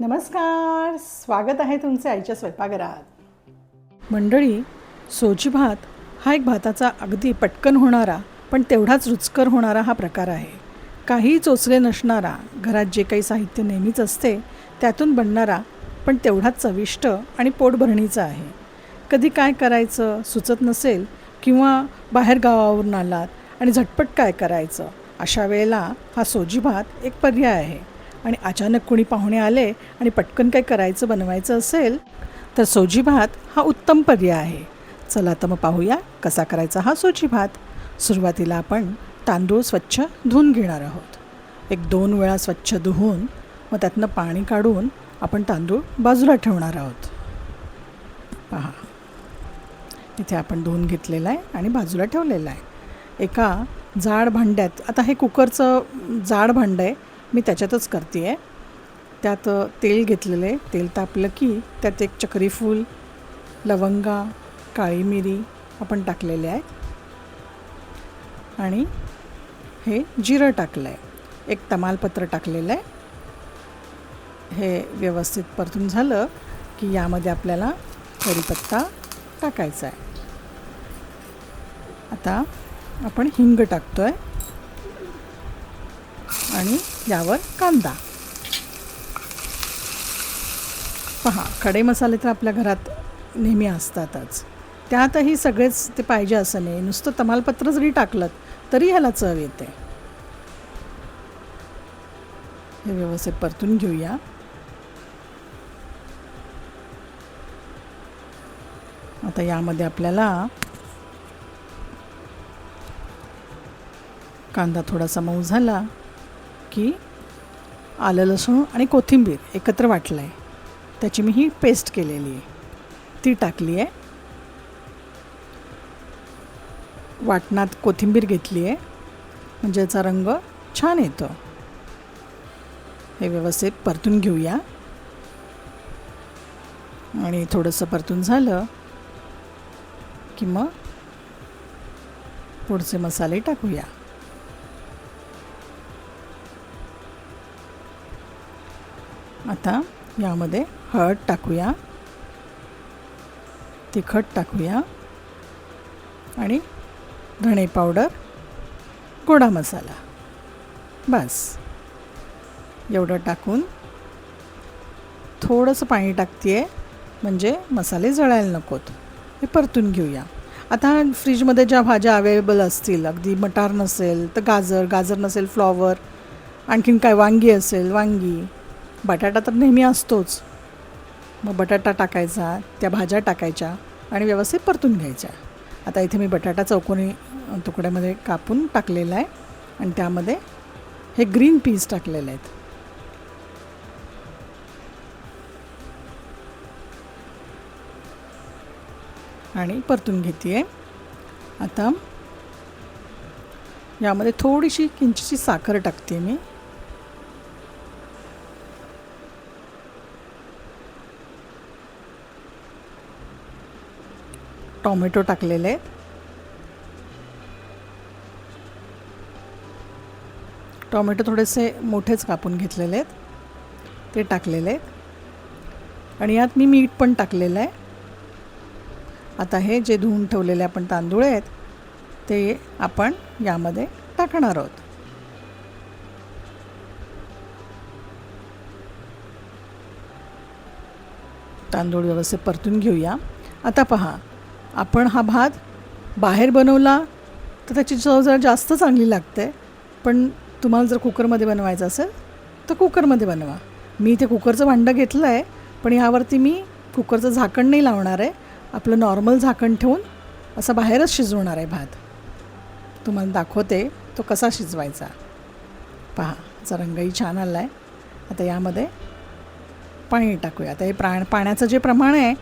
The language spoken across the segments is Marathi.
नमस्कार, स्वागत आहे तुमचे आईच्या स्वयंपाकघरात. मंडळी, सोजी भात हा एक भाताचा अगदी पटकन होणारा पण तेवढाच रुचकर होणारा हा प्रकार आहे. काही चोचले नसणारा, घरात जे काही साहित्य नेहमीच असते त्यातून बनणारा पण तेवढाच चविष्ट आणि पोटभरणीचा आहे. कधी काय करायचं सुचत नसेल किंवा बाहेर गावावरून आलात आणि झटपट काय करायचं, अशा वेळेला हा सोजी भात एक पर्याय आहे. आणि अचानक कोणी पाहुणे आले आणि पटकन काही करायचं बनवायचं असेल तर सोजी भात हा उत्तम पर्याय आहे. चला तर मग पाहूया कसा करायचा हा सोजी भात. सुरुवातीला आपण तांदूळ स्वच्छ धुवून घेणार आहोत. 1-2 वेळा स्वच्छ धुवून मग त्यातनं पाणी काढून आपण तांदूळ बाजूला ठेवणार आहोत. पहा, इथे आपण धुवून घेतलेला आहे आणि बाजूला ठेवलेला आहे. एका जाड भांड्यात, आता हे कुकरचं जाड भांडं आहे, मी त्याच्यातच करते आहे. त्यात तेल घेतलेलं आहे. तेल तापलं की त्यात एक चक्रीफूल, लवंगा, काळी मिरी आपण टाकलेले आहेत आणि हे जिरं टाकलं आहे. एक तमालपत्र टाकलेलं आहे. हे व्यवस्थित परतून झालं की यामध्ये आपल्याला कढीपत्ता टाकायचा आहे. आता आपण हिंग टाकतो आहे आणि यावर कांदा. पहा, खडे मसाले तर आपल्या घरात नेहमी असतातच. त्यातही सगळेच ते पाहिजे असं नाही. नुसतं तमालपत्र जरी टाकलं तरी ह्याला चव येते. हे व्यवस्थित परतून घेऊया. आता यामध्ये आपल्याला कांदा थोडासा मऊ झाला की आलं लसूण आणि कोथिंबीर एकत्र वाटलं आहे, त्याची मी ही पेस्ट केलेली आहे, ती टाकली आहे. वाटणात कोथिंबीर घेतली आहे म्हणजे याचा रंग छान येतो. हे व्यवस्थित परतून घेऊया आणि थोडंसं परतून झालं की मग पुढचे मसाले टाकूया. आता यामध्ये हळद टाकूया, तिखट टाकूया आणि धणे पावडर, गोडा मसाला. बस एवढं टाकून थोडंसं पाणी टाकते आहे म्हणजे मसाले जळायला नकोत. हे परतून घेऊया. आता फ्रीजमध्ये ज्या भाज्या अवेलेबल असतील, अगदी मटार नसेल तर गाजर नसेल फ्लॉवर, आणखीन काय वांगी असेल वांगी, बटाटा तर नेहमी असतोच. मग बटाटा टाकायचा, त्या भाज्या टाकायच्या आणि व्यवस्थित परतून घ्यायच्या. आता इथे मी बटाटा चौकोनी तुकड्यामध्ये कापून टाकलेला आहे आणि त्यामध्ये हे ग्रीन पीस टाकलेले आहेत. आणि परतून घेते आहे. आता यामध्ये थोडीशी किंचितशी साखर टाकते मी. टोमॅटो टाकलेले आहेत. टोमॅटो थोडेसे मोठेच कापून घेतलेले आहेत, ते टाकलेले आहेत आणि यात मी मीठ पण टाकलेलं आहे. आता हे जे धुवून ठेवलेले आपण तांदूळ आहेत ते आपण यामध्ये टाकणार आहोत. तांदूळ व्यवस्थित परतून घेऊया. आता पहा, आपण हा भात बाहेर बनवला तर त्याची चव जरा जास्त चांगली लागते, पण तुम्हाला जर कुकरमध्ये बनवायचं असेल तर कुकरमध्ये बनवा. मी इथे कुकरचं भांडं घेतलं आहे, पण यावरती मी कुकरचं झाकण नाही लावणार आहे. आपलं नॉर्मल झाकण ठेवून असं बाहेरच शिजवणार आहे भात. तुम्हाला दाखवते तो कसा शिजवायचा. पहा, याचा रंगही छान आला आहे. आता यामध्ये पाणी टाकूया. आता हे पाण्याचं जे प्रमाण आहे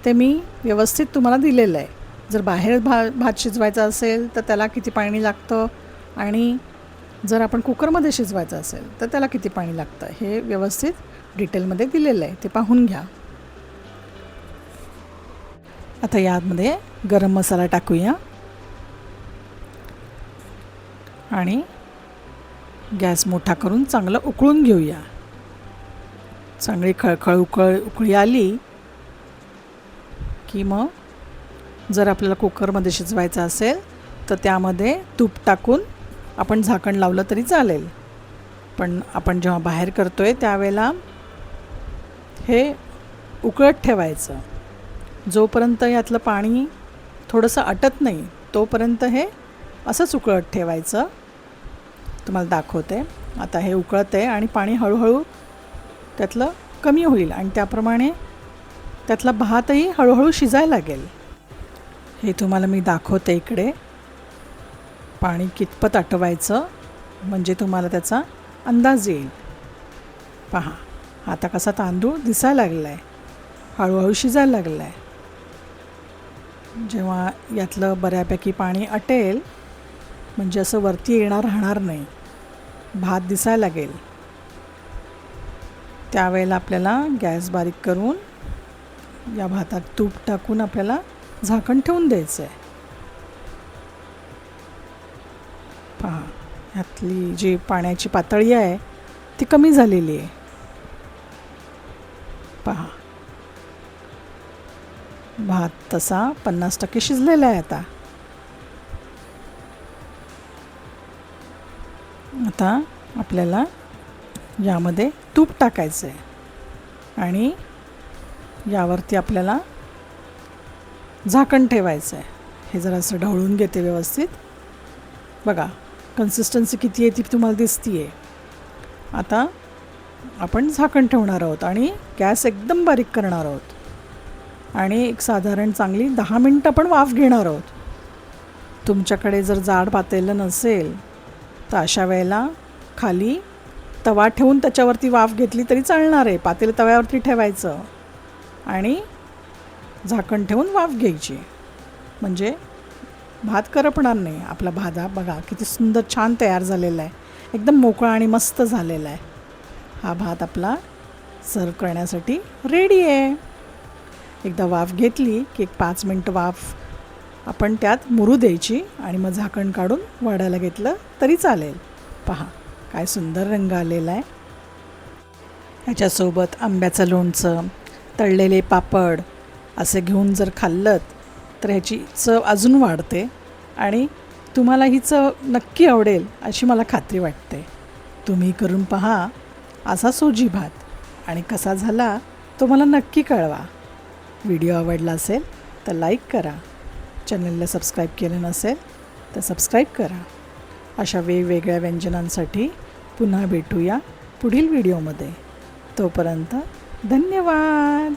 ते मी व्यवस्थित तुम्हाला दिलेलं आहे. जर बाहेर भात शिजवायचा असेल तर त्याला किती पाणी लागतं आणि जर आपण कुकरमध्ये शिजवायचं असेल तर त्याला किती पाणी लागतं हे व्यवस्थित डिटेलमध्ये दिलेलं आहे, ते पाहून घ्या. आता यामध्ये गरम मसाला टाकूया आणि गॅस मोठा करून चांगलं उकळून घेऊया. चांगली खळखळ उकळी आली की मग जर आपल्याला कुकरमध्ये शिजवायचं असेल तर त्यामध्ये तूप टाकून आपण झाकण लावलं तरी चालेल. पण आपण जेव्हा बाहेर करतो आहे त्यावेळेला हे उकळत ठेवायचं. जोपर्यंत यातलं पाणी थोडंसं आटत नाही तोपर्यंत हे असंच उकळत ठेवायचं. तुम्हाला दाखवते. आता हे उकळत आहे आणि पाणी हळूहळू त्यातलं कमी होईल आणि त्याप्रमाणे त्यातला भातही हळूहळू शिजायला लागेल. हे तुम्हाला मी दाखवते. इकडे पाणी कितपत आटवायचं म्हणजे तुम्हाला त्याचा अंदाज येईल. पहा आता कसा तांदूळ दिसायला लागला आहे, हळूहळू शिजायला लागला आहे. जेव्हा यातलं बऱ्यापैकी पाणी आटेल म्हणजे असं वरती राहणार नाही, भात दिसायला लागेल, त्यावेळेला आपल्याला गॅस बारीक करून या भातात तूप टाकून आपल्याला झाकण ठेवून द्यायचं आहे. पहा ह्यातली जी पाण्याची पातळी आहे ती कमी झालेली आहे. पहा भात तसा 50% शिजलेला आहे. आता आपल्याला यामध्ये तूप टाकायचं आहे आणि यावरती आपल्याला झाकण ठेवायचं आहे. हे जरासं ढवळून घेते व्यवस्थित. बघा कन्सिस्टन्सी किती आहे ती तुम्हाला दिसती आहे. आता आपण झाकण ठेवणार आहोत आणि गॅस एकदम बारीक करणार आहोत आणि एक साधारण चांगली 10 मिनटं आपण वाफ घेणार आहोत. तुमच्याकडे जर जाड पातेलं नसेल तर अशा वेळेला खाली तवा ठेवून त्याच्यावरती वाफ घेतली तरी चालणार आहे. पातेलं तव्यावरती ठेवायचं आणि झाकण ठेवून वाफ घ्यायची म्हणजे भात करपणार नाही. आपला भात बघा किती सुंदर छान तयार झालेला आहे, एकदम मोकळा आणि मस्त झालेला आहे. हा भात आपला सर्व करण्यासाठी रेडी आहे. एकदा वाफ घेतली की 5 मिनटं वाफ आपण त्यात मुरू द्यायची आणि मग झाकण काढून वाढायला घेतलं तरी चालेल. पहा काय सुंदर रंग आलेला आहे. ह्याच्यासोबत आंब्याचं लोणचं, तळलेले पापड असे घेऊन जर खाल्लं तर ह्याची चव अजून वाढते आणि तुम्हाला ही चव नक्की आवडेल अशी मला खात्री वाटते. तुम्ही करून पहा असा सोजी भात आणि कसा झाला तो मला नक्की कळवा. व्हिडिओ आवडला असेल तर लाईक करा, चॅनलला सबस्क्राईब केलं नसेल तर सबस्क्राईब करा. अशा वेगवेगळ्या व्यंजनांसाठी पुन्हा भेटूया पुढील व्हिडिओमध्ये. तोपर्यंत धन्यवाद.